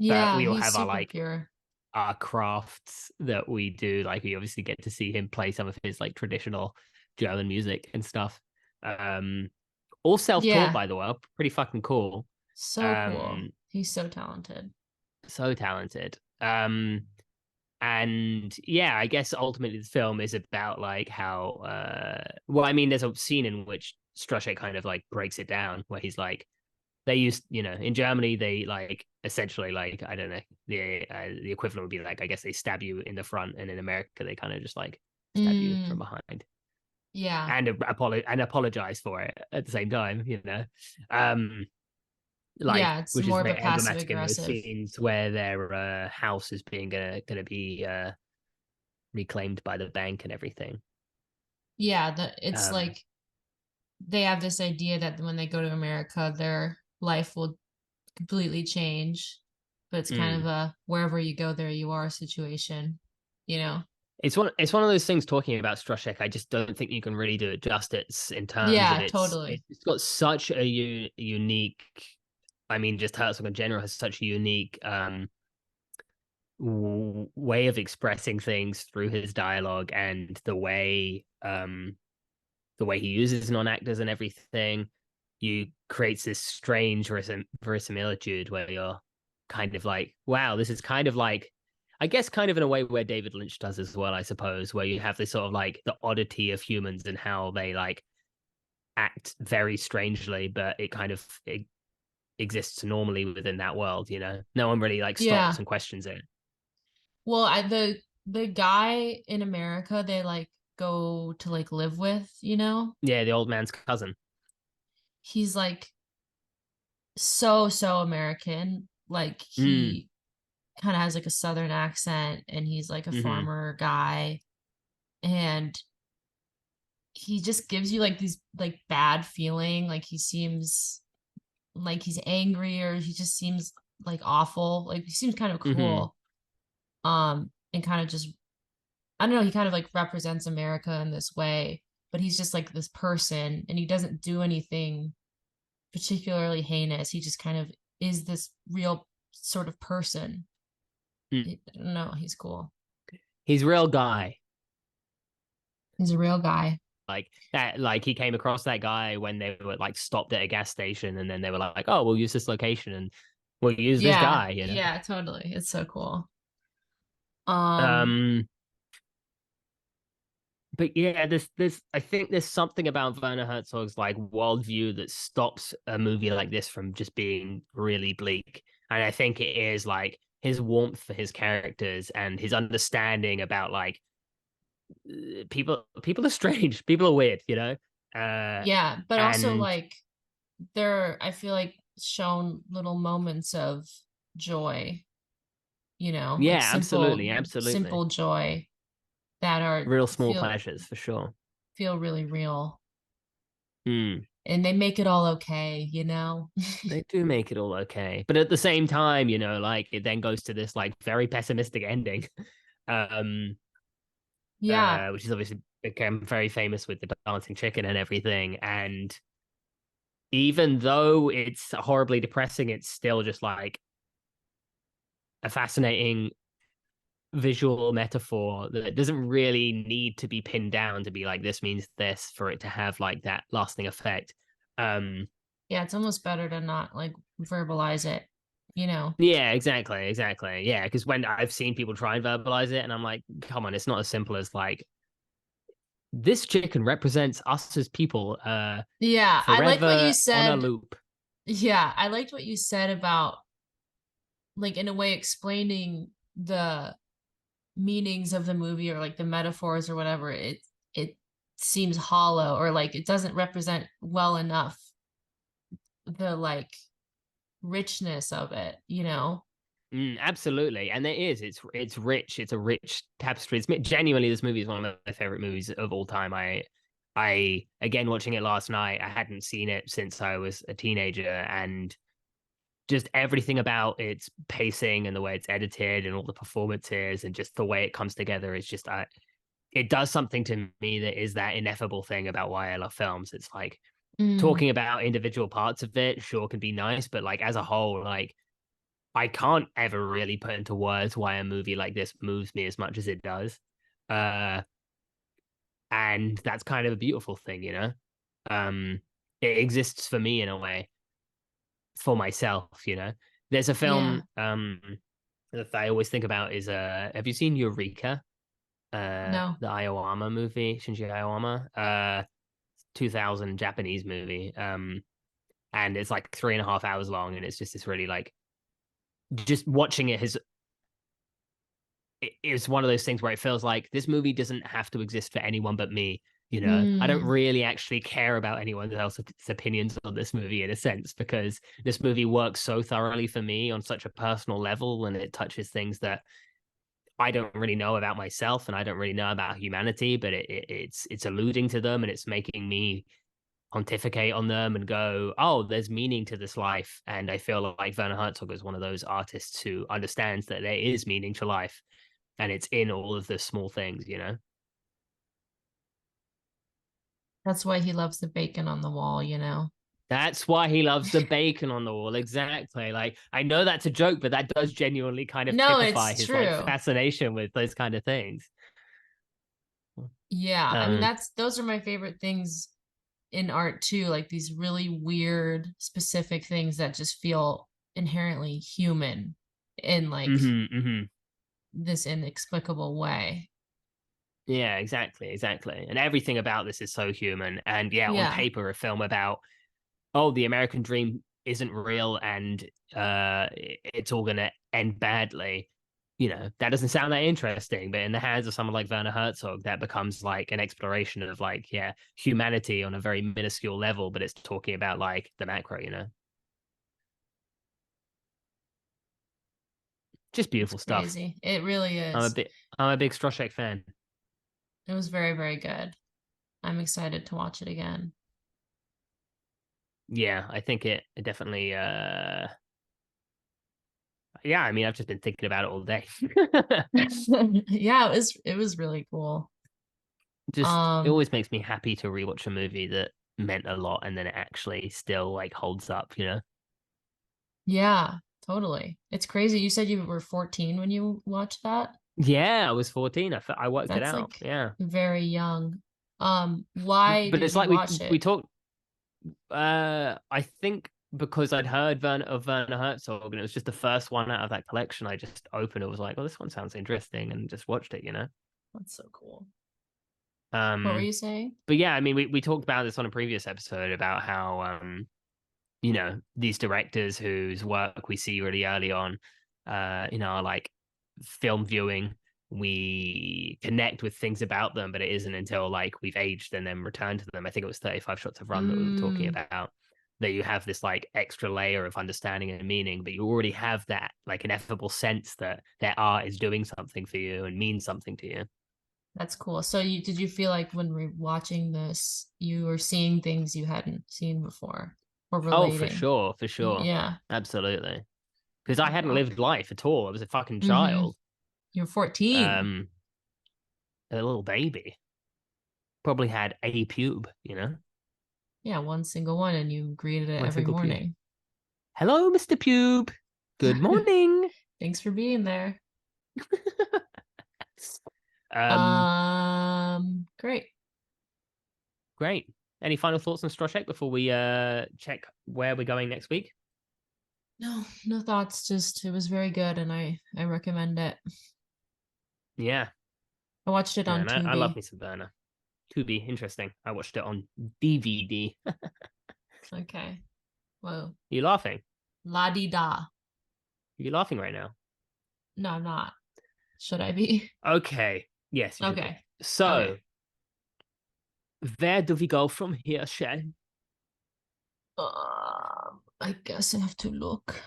But
Yeah,
we all
he's
have our
super
like
pure.
our crafts that we do. Like we obviously get to see him play some of his like traditional German music and stuff. Um, All self-taught,
Yeah,
by the way, pretty fucking cool.
so cool.
Um,
He's so talented.
so talented. And yeah, I guess ultimately the film is about like how well, I mean, there's a scene in which Stroszek kind of like breaks it down where he's like they used, in Germany they like essentially like I don't know, the equivalent would be like I guess they stab you in the front, and in America they kind of just like stab you from
Mm,
behind
yeah.
and apologize for it at the same time. Um like
Yeah, it's
which is
more of a
very
passive
emblematic in those
aggressive.
scenes where their house is being gonna be reclaimed by the bank and everything.
Yeah, it's
Um,
like they have this idea that when they go to America, their life will completely change. But it's kind of
mm.
a wherever you go, there you are situation, you know?
It's one of those things talking about Stroszek. I just don't think you can really do it justice in terms of
Yeah,
its.
totally.
It's got such a unique. I mean, just Herzog in general has such a unique way of expressing things through his dialogue and the way he uses non-actors and everything. You creates this strange verisimilitude where you're kind of like, wow, this is kind of like, I guess, kind of in a way where David Lynch does as well, I suppose, where you have this sort of like the oddity of humans and how they like act very strangely, but it exists normally within that world. No one really like stops
Yeah.
and questions it.
Well, the guy in America they like go to like live with,
Yeah, the old man's cousin.
he's like so American. Like
Mm,
he kind of has like a southern accent and he's like a
mm-hmm,
farmer guy and he just gives you like these like bad feeling like he seems like he's angry or he just seems like awful like he seems kind of
mm-hmm,
cruel and kind of just I don't know he kind of like represents America in this way but he's just like this person and he doesn't do anything particularly heinous he just kind of is this real sort of person.
mm.
I don't know, he's cool.
He's a real guy.
He's a real guy.
Like that, like he came across that guy when they were like stopped at a gas station, and then they were like, "Oh, we'll use this location and we'll use this
Yeah,
guy."
yeah, totally. It's so cool. Um,
Um, but yeah, this I think there's something about Werner Herzog's like worldview that stops a movie like this from just being really bleak, and I think it is like his warmth for his characters and his understanding about like people are strange, people are weird. Uh,
yeah, but also
and
like there I feel like shown little moments of joy, like
yeah,
simple
absolutely, absolutely.
simple joy that are
Real small pleasures for sure.
feel really real.
Mm,
And they make it all okay.
they do make it all okay, but at the same time, like it then goes to this like very pessimistic ending, um,
Yeah.
which is obviously become very famous with the dancing chicken and everything. And even though it's horribly depressing, it's still just like a fascinating visual metaphor that doesn't really need to be pinned down to be like this means this for it to have like that lasting effect. Um,
Yeah, it's almost better to not like verbalize it.
Yeah, exactly. Yeah, because when I've seen people try and verbalize it, and I'm like, come on, it's not as simple as like this chicken represents us as people,
Yeah, I like what you
forever on a
said.
loop.
Yeah, I liked what you said about like in a way explaining the meanings of the movie or like the metaphors or whatever. It seems hollow or like it doesn't represent well enough the like richness of it.
Absolutely, and it's rich. It's a rich tapestry. It's genuinely this movie is one of my favorite movies of all time. I again watching it last night. I hadn't seen it since I was a teenager, and just everything about its pacing and the way it's edited and all the performances and just the way it comes together is just it does something to me that is that ineffable thing about why I love films. It's like
Mm,
talking about individual parts of it sure can be nice, but like as a whole, like I can't ever really put into words why a movie like this moves me as much as it does. Uh and that's kind of a beautiful thing. Um it exists for me in a way for myself. There's a
Yeah.
film that I always think about is have you seen Eureka?
No.
The Iowama movie, Shinji Iowama, 2000 Japanese movie. And it's like 3.5 hours long, and it's just this really like just watching it has it's one of those things where it feels like this movie doesn't have to exist for anyone but me. I don't
Mm,
really actually care about anyone else's opinions on this movie in a sense, because this movie works so thoroughly for me on such a personal level, and it touches things that I don't really know about myself, and I don't really know about humanity, but it's alluding to them, and it's making me pontificate on them and go, oh, there's meaning to this life. And I feel like Werner Herzog is one of those artists who understands that there is meaning to life, and it's in all of the small things.
that's why he loves the bacon on the wall, you know?
That's why he loves the bacon on the wall. Exactly. Like, I know that's a joke, but that does genuinely kind of
No,
typify
it's
his like
true.
fascination with those kind of things.
Yeah. I mean,
Um,
those are my favorite things in art too, like these really weird, specific things that just feel inherently human in like
mm-hmm.
this inexplicable way.
Yeah, exactly. And everything about this is so human. And yeah, on
Yeah,
paper, a film about, oh, the American dream isn't real and it's all gonna end badly. That doesn't sound that interesting, but in the hands of someone like Werner Herzog, that becomes like an exploration of like, yeah, humanity on a very minuscule level, but it's talking about like the macro. Just
it's
beautiful stuff.
crazy. It really
I'm a
is.
bit I'm a big Stroszek fan.
It was very, very good. I'm excited to watch it again.
Yeah, I think it definitely yeah, I mean, I've just been thinking about it all day.
Yeah, it was really cool.
Just it
Um,
always makes me happy to rewatch a movie that meant a lot and then it actually still like holds up.
yeah, totally. It's crazy. You said you were 14 when you watched that.
Yeah, I was 14. I worked it
That's
out.
like
Yeah.
very young. Why
But
did
it's
you
like
watch
we
it?
talked I think because I'd heard Werner Herzog and it was just the first one out of that collection, I just opened it, was like, oh, this one sounds interesting, and just watched it.
That's so cool. What were
Um
you saying?
but yeah, I mean we talked about this on a previous episode about how these directors whose work we see really early on, are like film viewing. We connect with things about them, but it isn't until like we've aged and then return to them. I think it was 35 Shots of Run that we were talking
Mm,
about, that you have this like extra layer of understanding and meaning, but you already have that like ineffable sense that their art is doing something for you and means something to you.
that's cool. So did you feel like when we're watching this, you were seeing things you hadn't seen before or
Oh, for
relating?
sure, for sure.
Yeah.
Absolutely. Because I hadn't
Wow.
lived life at all. I was a fucking
Mm-hmm.
child.
You're 14.
Um, a little baby. Probably had a pube.
Yeah, one single one, and you greeted it
One
every
single pube.
morning.
Hello, Mr. Pube. Good morning.
Thanks for being there.
um,
Great.
Great. Any final thoughts on Stroszek before we check where we're going next week?
No, no thoughts. Just it was very good, and I recommend it.
Yeah,
I watched it
yeah,
on
and I love
Tubi.
me some Burner. To be interesting. I watched it on DVD.
Okay. Whoa.
You laughing?
La di da.
You laughing right now?
No, I'm not. Should I be?
Okay. Yes, you should be.
Okay.
So,
Okay.
where do we go from here, Shell?
I guess I have to look.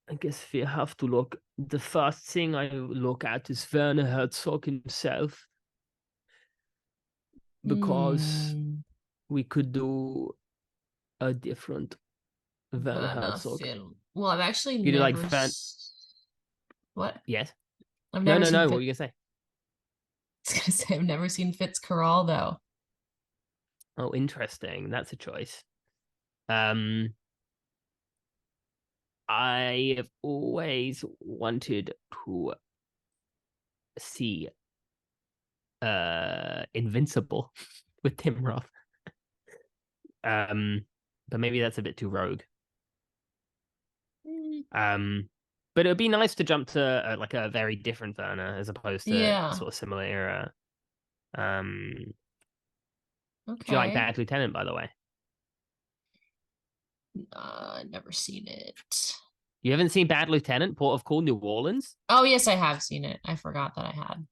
I guess we have to look. The first thing I look at is Werner Herzog himself, because
Hmm.
we could do a different Werner
Vanna
Herzog.
film. Well, I've actually
You do like
never.
Van?
What?
Yes.
I've
No,
never
no,
seen
no. What were
Fit.
you gonna say?
I was gonna say I've never seen Fitzcarraldo.
Oh, interesting. That's a choice. Um, I have always wanted to see Invincible with Tim Roth. Um, but maybe that's a bit too rogue.
Mm,
Um, but it would be nice to jump to like a very different Werner as opposed to
yeah.
sort of similar era. Do you like
Okay.
Bad Lieutenant, by the way?
Never seen it.
You haven't seen Bad Lieutenant, Port of Call, New Orleans?
Oh, yes, I have seen it. I forgot that I had.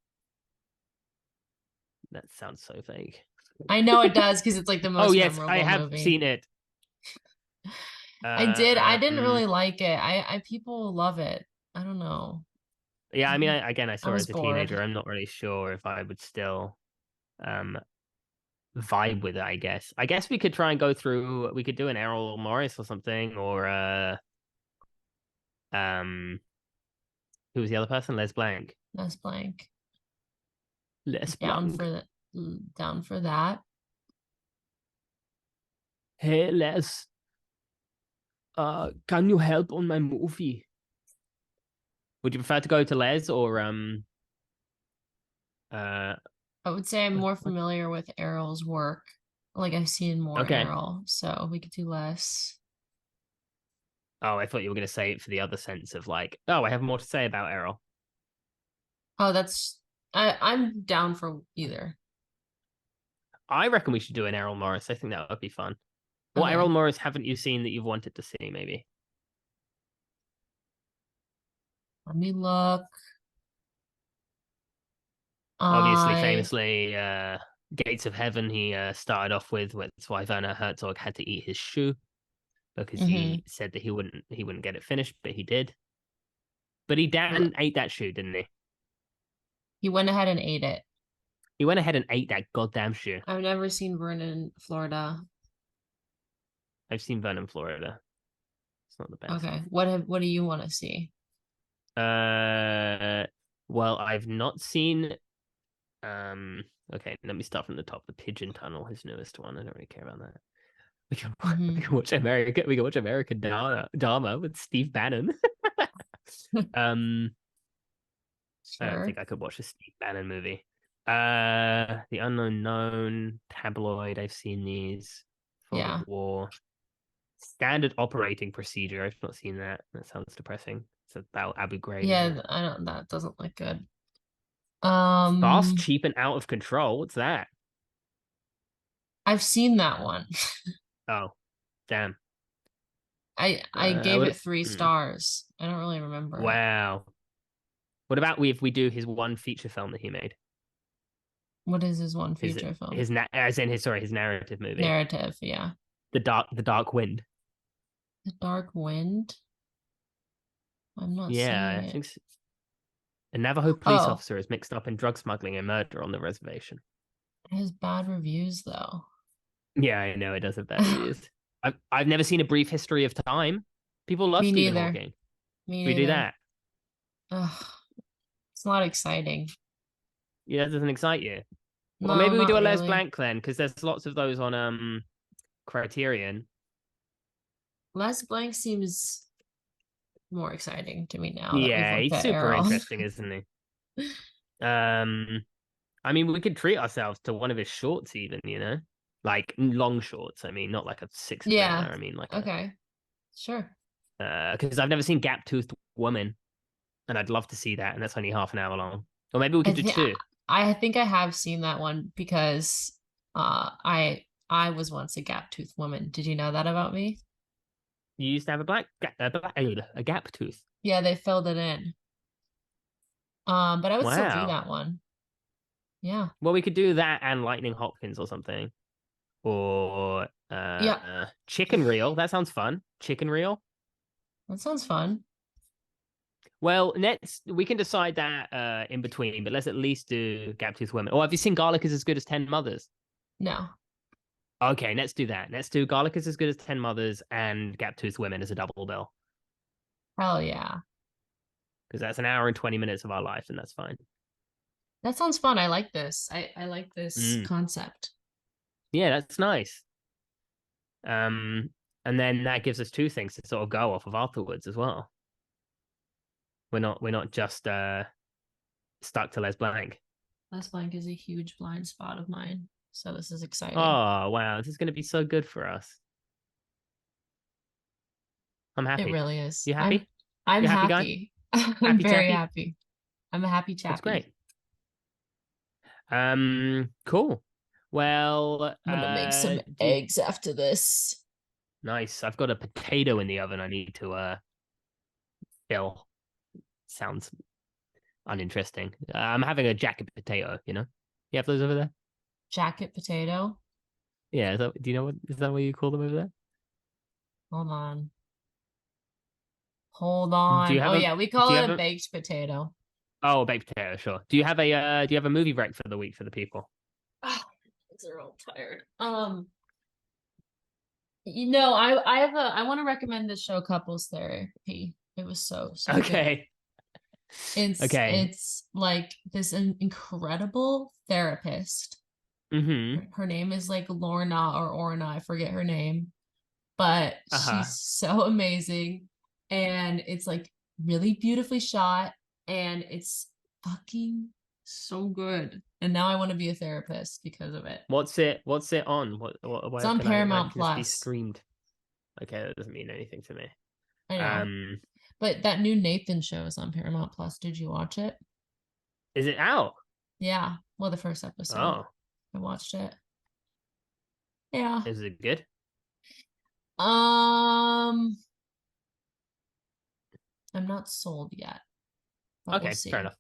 That sounds so fake.
I know it does because it's like the
Oh
most
yes, I
memorable
have
movie.
seen it.
I did. I didn't
Mm.
really like it. I people love it. I don't know.
Yeah, I mean,
Mhm.
again, I
I
saw it
was
as a
bored.
teenager. I'm not really sure if I would still um vibe with it. I guess we could try and go through. We could do an Errol Morris or something, or um, who was the other person? Les Blanc.
That's blank.
Les
Down
Blanc.
for the down for that.
Hey Les, can you help on my movie? Would you prefer to go to Les or uh
I would say I'm more
what?
familiar with Errol's work. Like I've seen more
Okay.
Errol, so we could do less.
Oh, I thought you were going to say it for the other sense of like, oh, I have more to say about Errol.
Oh, that's I'm down for either.
I reckon we should do an Errol Morris. I think that would be fun. What Errol
Okay.
Morris haven't you seen that you've wanted to see? Maybe.
Let me look.
Obviously,
I
famously, Gates of Heaven. He started off with. That's why Werner Herzog had to eat his shoe because
hmm
he said that he wouldn't get it finished, but he did. But he Dan ate that shoe, didn't he?
He went ahead and ate it.
He went ahead and ate that goddamn shoe.
I've never seen Vernon, Florida.
I've seen Vernon, Florida. It's not the best.
Okay. What do you want to see?
Uh, well, I've not seen. Um, okay, let me start from the top. The Pigeon Tunnel, his newest one. I don't really care about that. We can, we
hmm
can watch America. We can watch American Dharma with Steve Bannon. um, I don't think
Sure.
I could watch a Steve Bannon movie. The Unknown Known, Tabloid. I've seen these. Fog of
Yeah.
War. Standard Operating Procedure. I've not seen that. That sounds depressing. It's about Abu Ghraib, isn't
Yeah,
it?
I don't that doesn't look good.
Fast,
Um,
cheap, and out of control. What's that?
I've seen that one.
Oh, damn.
I gave it
What?
three
Hmm.
stars. I don't really remember it.
Wow. What about if we do his one feature film that he made?
What is his one
His
feature film?
his as in his sorry his narrative movie,
Narrative, yeah.
the Dark Wind.
The Dark Wind? I'm not
Yeah,
seeing
I
it.
think a Navajo police
Oh,
officer is mixed up in drug smuggling and murder on the reservation.
it has bad reviews though.
Yeah, I know it does have bad reviews. I've never seen A Brief History of Time. People love
Me
Stephen
neither.
Hawking.
Me
Should we do
neither.
that?
Ugh, it's not exciting.
Yeah, that doesn't excite you. Well,
No,
maybe we
not
do a Les
really.
Blanc then, because there's lots of those on Criterion.
Les Blank seems more exciting to me now that we've
Yeah,
looked
he's
at
super
Errol.
interesting, isn't he? Um, I mean, we could treat ourselves to one of his shorts, even, like long shorts. I mean, not like a 6 minute.
Yeah.
I mean, like
Okay. Sure.
because I've never seen Gap Toothed Woman, and I'd love to see that, and that's only half an hour long. Or maybe we
I
could do
think
two.
I think I have seen that one because I was once a gap tooth woman. Did you know that about me?
You used to have a gap tooth.
Yeah, they filled it in. But I would still do
Wow.
that one. Yeah.
Well, we could do that and Lightning Hopkins or something, or
Yeah.
Chicken Reel. That sounds fun. Chicken Reel.
That sounds fun.
Well, next we can decide that in between, but let's at least do Gap Tooth Women. Or have you seen Garlic is as good as 10 Mothers?
No.
Okay, let's do that. Let's do Garlic is as good as 10 Mothers and Gap Tooth Women as a double bill
Hell yeah.
because that's an hour and 20 minutes of our life, and that's fine.
That sounds fun. I like this. I like this
Mm.
concept.
Yeah, that's nice. And then that gives us two things to sort of go off of afterwards as well. We're not just stuck to Les Blanc.
Les Blank is a huge blind spot of mine. So this is exciting.
Oh, wow. This is going to be so good for us. I'm
It
happy.
really is.
You
I'm
happy?
I'm
You happy guy?
happy. I'm
Happy
very
chappy?
happy. I'm a happy
That's
chappy.
great. Cool. Well,
I'm gonna make some
do you,
eggs after this.
nice. I've got a potato in the oven I need to fill. Sounds uninteresting. I'm having a jacket potato, you know? You have those over there?
Jacket potato.
Yeah, do you know is that what you call them over there?
Hold on. Hold
Do you
on.
have
Oh
a
yeah, we
do
call
you
it
have
a
a
baked potato.
oh, baked potato, sure. Do you have a movie break for the week for the people?
Ah, these are all tired. I want to recommend this show Couples Therapy. It was so good.
Okay.
It's
Okay.
it's like this incredible therapist.
Mm-hmm.
Her name is like Lorna or Orna, I forget her name, but she's
Uh-huh.
so amazing and it's like really beautifully shot and it's fucking so good. And now I want to be a therapist because of it.
What's it on?
It's
Where
on
where
Paramount
can this be
Plus.
streamed? Okay, that doesn't mean anything to me.
I know.
Um,
But that new Nathan show is on Paramount Plus. Did you watch it?
is it out?
Yeah. Well, the first episode.
Oh,
I watched it. Yeah.
is it good?
Um, I'm not sold yet, but we'll
Okay, fair
see.
enough.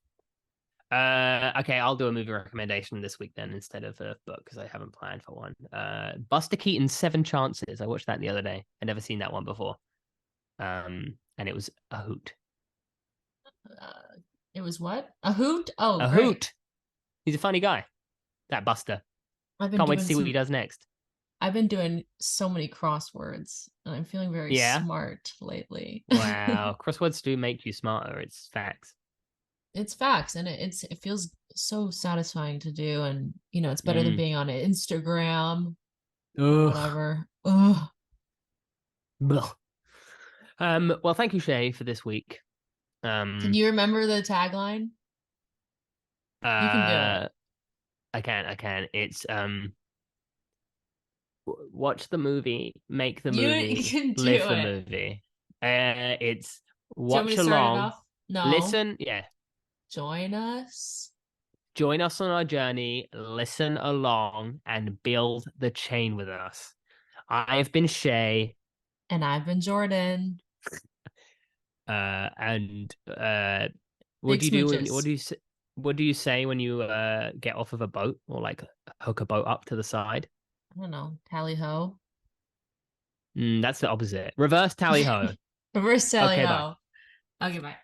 Okay, I'll do a movie recommendation this week then instead of a book because I haven't planned for one. Buster Keaton's Seven Chances. I watched that the other day. I'd never seen that one before. And it was a hoot.
Uh, it was what? A hoot? Oh,
A
great.
hoot. He's a funny guy. That Buster.
I've been
Can't wait to
doing
see what he
some
does next.
I've been doing so many crosswords and I'm feeling very
Yeah.
smart lately.
Wow. Crosswords do make you smarter. It's facts.
It's facts and it feels so satisfying to do and it's better than
Mm.
being on Instagram or
Ugh.
whatever. Ugh.
Blah. Well, thank you, Shay, for this week.
Can
Um,
you remember the tagline? You can do it.
uh, I can. It's watch the movie, make the
You
movie,
can
live
do
the
it.
movie. It's
Do you want me
watch
to start it
along,
off? No.
listen, yeah,
Join us.
join us on our journey, listen along, and build the chain with us. I've been Shay,
And I've been Jordan.
and what
Big
do you do
smooches.
what do you say when you get off of a boat or like hook a boat up to the side?
I don't know. Tally ho.
That's the opposite. Reverse tally ho.
Reverse tally
Okay, bye.
ho. Okay, bye.